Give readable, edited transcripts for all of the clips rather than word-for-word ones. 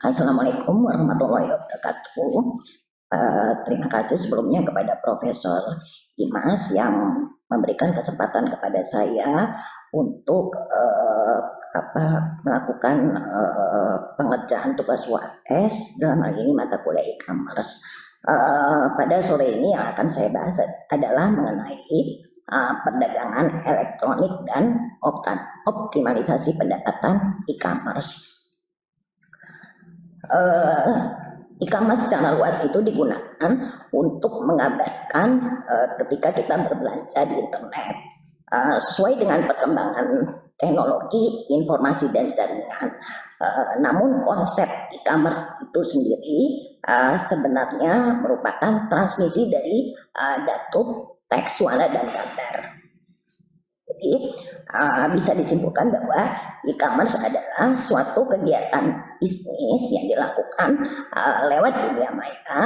Assalamualaikum warahmatullahi wabarakatuh. Terima kasih sebelumnya kepada Profesor Imas yang memberikan kesempatan kepada saya untuk melakukan pengerjaan tugas UAS dalam hal ini mata kuliah e-commerce. Pada sore ini yang akan saya bahas adalah mengenai perdagangan elektronik dan optimalisasi pendapatan e-commerce. E-commerce secara luas itu digunakan untuk mengabarkan ketika kita berbelanja di internet sesuai dengan perkembangan teknologi informasi dan jaringan. Namun konsep e-commerce itu sendiri sebenarnya merupakan transmisi dari datuk, teks, suara, dan gambar. Jadi bisa disimpulkan bahwa e-commerce adalah suatu kegiatan bisnis yang dilakukan lewat dunia maya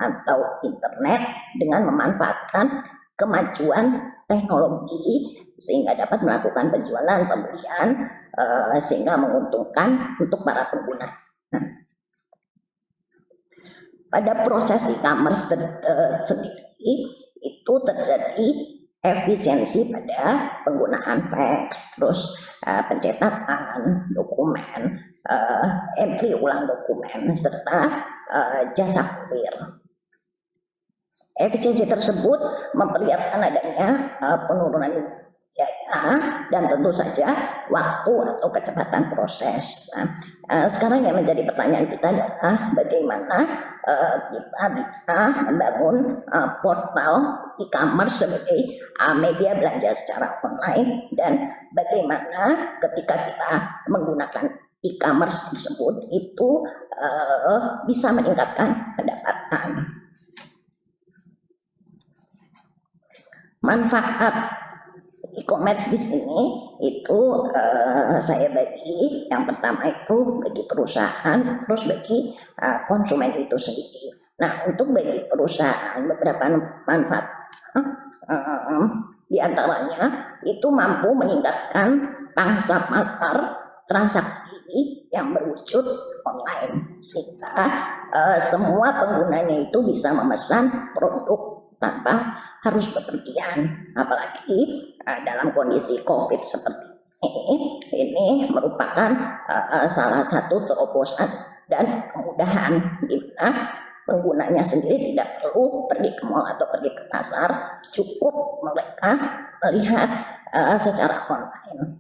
atau internet dengan memanfaatkan kemajuan teknologi sehingga dapat melakukan penjualan, pembelian sehingga menguntungkan untuk para pengguna. Pada proses e-commerce sendiri itu terjadi efisiensi pada penggunaan fax, terus pencetakan dokumen, entry ulang dokumen, serta jasa kurir. Efisiensi tersebut memperlihatkan adanya penurunan biaya dan tentu saja waktu atau kecepatan proses. Sekarang yang menjadi pertanyaan kita adalah bagaimana kita bisa membangun portal e-commerce sebagai media belanja secara online, dan bagaimana ketika kita menggunakan e-commerce tersebut itu bisa meningkatkan pendapatan. Manfaat e-commerce di sini itu saya bagi yang pertama itu bagi perusahaan, terus bagi konsumen itu sendiri. Nah, untuk bagi perusahaan beberapa manfaat di antaranya itu mampu meningkatkan pangsa pasar transaksi yang berwujud online sehingga semua penggunanya itu bisa memesan produk tanpa harus bepergian, apalagi dalam kondisi COVID seperti ini merupakan salah satu terobosan dan kemudahan di mana penggunanya sendiri tidak perlu pergi ke mall atau pergi ke pasar, cukup mereka melihat secara online.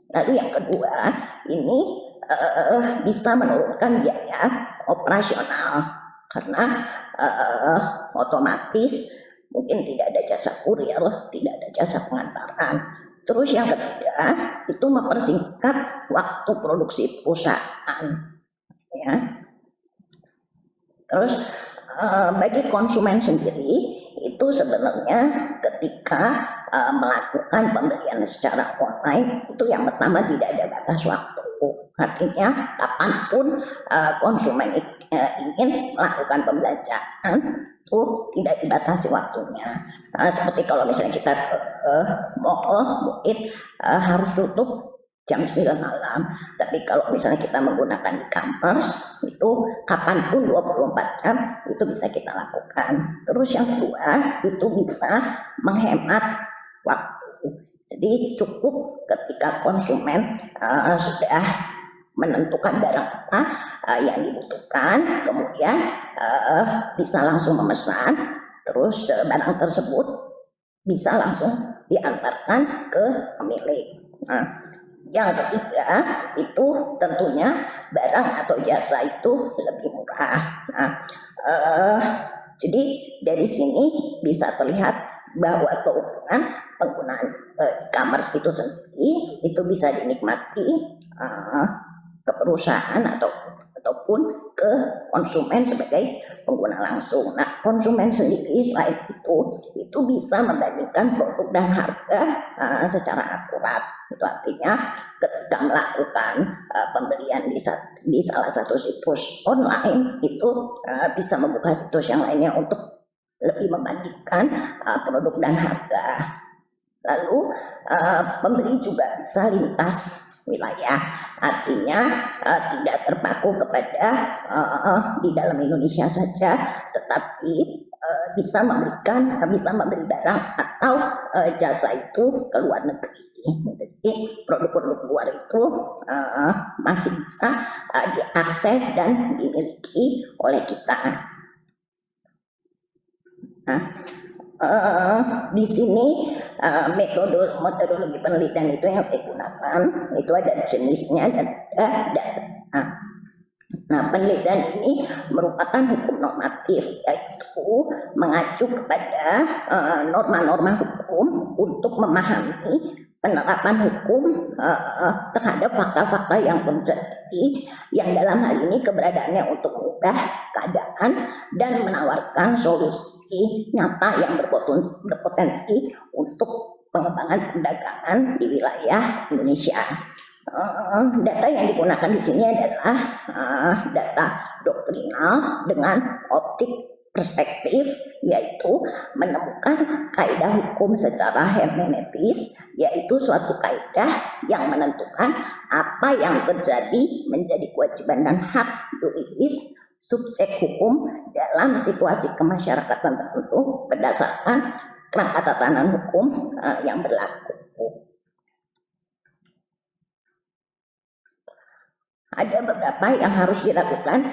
Lalu yang kedua, ini bisa menurunkan biaya operasional karena otomatis mungkin tidak ada jasa kurir, tidak ada jasa pengantaran. Terus yang ketiga itu mempersingkat waktu produksi perusahaan, ya. Terus bagi konsumen sendiri itu sebenarnya ketika melakukan pembelian secara online itu yang pertama tidak ada batas waktu, artinya kapanpun konsumen ingin melakukan pembelanjaan itu tidak dibatasi waktunya. Seperti kalau misalnya kita ke mall mungkin harus tutup jam 9 malam, tapi kalau misalnya kita menggunakan e-commerce itu kapanpun 24 jam itu bisa kita lakukan. Terus yang kedua itu bisa menghemat waktu, jadi cukup ketika konsumen sudah menentukan barang apa yang dibutuhkan, kemudian bisa langsung memesan, terus barang tersebut bisa langsung diantarkan ke pemilik. Yang ketiga itu tentunya barang atau jasa itu lebih murah. Jadi dari sini bisa terlihat bahwa keuntungan penggunaan e-commerce itu sendiri itu bisa dinikmati ke perusahaan ataupun ke konsumen sebagai pengguna langsung. Nah, konsumen sendiri selain itu bisa membandingkan produk dan harga secara akurat. Itu artinya ketika melakukan pembelian di salah satu situs online itu bisa membuka situs yang lainnya untuk lebih membandingkan produk dan harga. Lalu pembeli juga bisa lintas wilayah. Artinya tidak terpaku kepada di dalam Indonesia saja, tetapi bisa memberi barang atau jasa itu ke luar negeri. Jadi produk-produk luar itu masih bisa diakses dan dimiliki oleh kita. Nah, di sini metodologi penelitian itu yang saya gunakan itu ada jenisnya dan ada data. Nah, penelitian ini merupakan hukum normatif, yaitu mengacu kepada norma-norma hukum untuk memahami penerapan hukum terhadap fakta-fakta yang terjadi, yang dalam hal ini keberadaannya untuk mengubah keadaan dan menawarkan solusi nyata yang berpotensi untuk pengembangan perdagangan di wilayah Indonesia. Data yang digunakan di sini adalah data doktrinal dengan optik perspektif, yaitu menemukan kaidah hukum secara hermeneutis, yaitu suatu kaidah yang menentukan apa yang terjadi menjadi kewajiban dan hak yuridis subjek hukum dalam situasi kemasyarakatan tertentu berdasarkan kerangka tatanan hukum yang berlaku. Ada beberapa yang harus dilakukan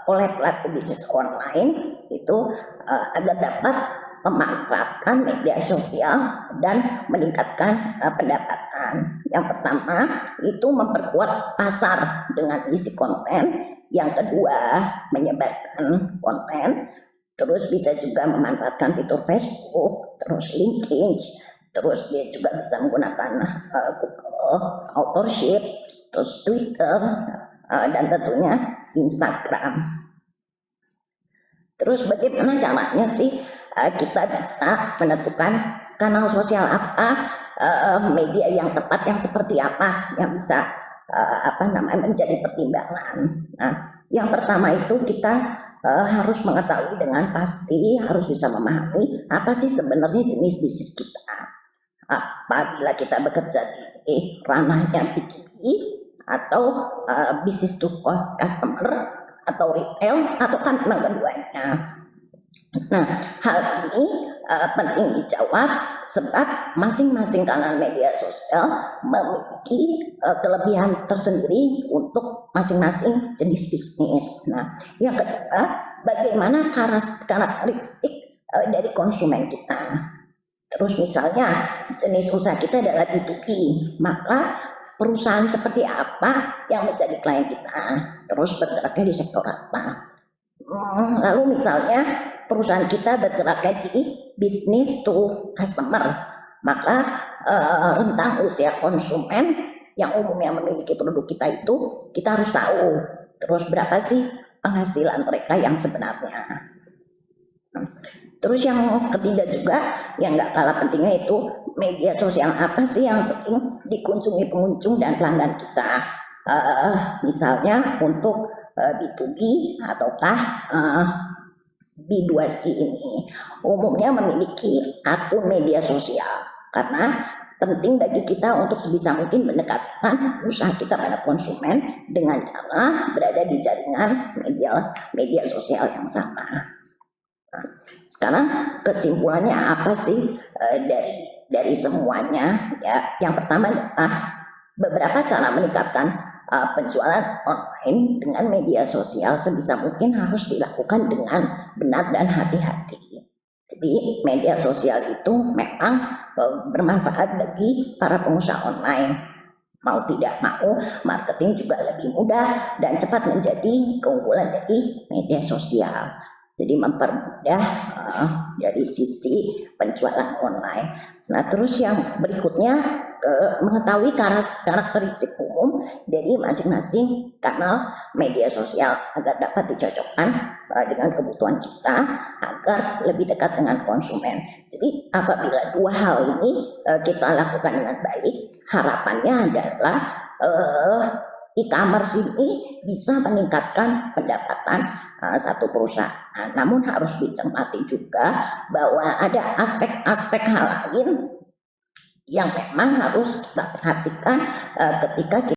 oleh pelaku bisnis online itu agar dapat memanfaatkan media sosial dan meningkatkan pendapatan. Yang pertama itu memperkuat pasar dengan isi konten. Yang kedua menyebarkan konten. Terus bisa juga memanfaatkan fitur Facebook, terus LinkedIn, terus dia juga bisa menggunakan Google Authorship, terus Twitter, dan tentunya Instagram. Terus bagaimana caranya sih kita bisa menentukan kanal sosial apa, media yang tepat, yang seperti apa yang bisa menjadi pertimbangan. Nah, yang pertama itu kita harus mengetahui dengan pasti, harus bisa memahami apa sih sebenarnya jenis bisnis kita. Apabila kita bekerja di ranahnya B2B atau business to customer atau retail, atau kan memang keduanya. Nah, hal ini penting dijawab sebab masing-masing kanal media sosial memiliki kelebihan tersendiri untuk masing-masing jenis bisnis. Nah, yang kedua, bagaimana karakteristik dari konsumen kita. Terus misalnya jenis usaha kita adalah B2B, maka perusahaan seperti apa yang menjadi klien kita, terus bergeraknya di sektor apa. Lalu misalnya perusahaan kita bergeraknya di business to customer, maka rentang usia konsumen yang umumnya memiliki produk kita itu kita harus tahu terus berapa sih penghasilan mereka yang sebenarnya. Terus yang ketiga juga yang nggak kalah pentingnya itu media sosial apa sih yang sering dikunjungi pengunjung dan pelanggan kita. Misalnya untuk B2B ataukah B2C ini umumnya memiliki akun media sosial karena penting bagi kita untuk sebisa mungkin mendekatkan usaha kita pada konsumen dengan cara berada di jaringan media sosial yang sama. Nah, sekarang kesimpulannya apa sih dari semuanya? Ya, yang pertama adalah beberapa cara meningkatkan penjualan online dengan media sosial sebisa mungkin harus dilakukan dengan benar dan hati-hati. Jadi media sosial itu memang bermanfaat bagi para pengusaha online. Mau tidak mau, marketing juga lebih mudah dan cepat menjadi keunggulan dari media sosial. Jadi mempermudah dari sisi penjualan online. Nah, terus yang berikutnya mengetahui karakteristik umum dari masing-masing kanal media sosial agar dapat dicocokkan dengan kebutuhan kita agar lebih dekat dengan konsumen. Jadi apabila dua hal ini kita lakukan dengan baik, harapannya adalah e-commerce ini bisa meningkatkan pendapatan satu perusahaan. Namun harus dicermati juga bahwa ada aspek-aspek hal lain yang memang harus kita perhatikan ketika kita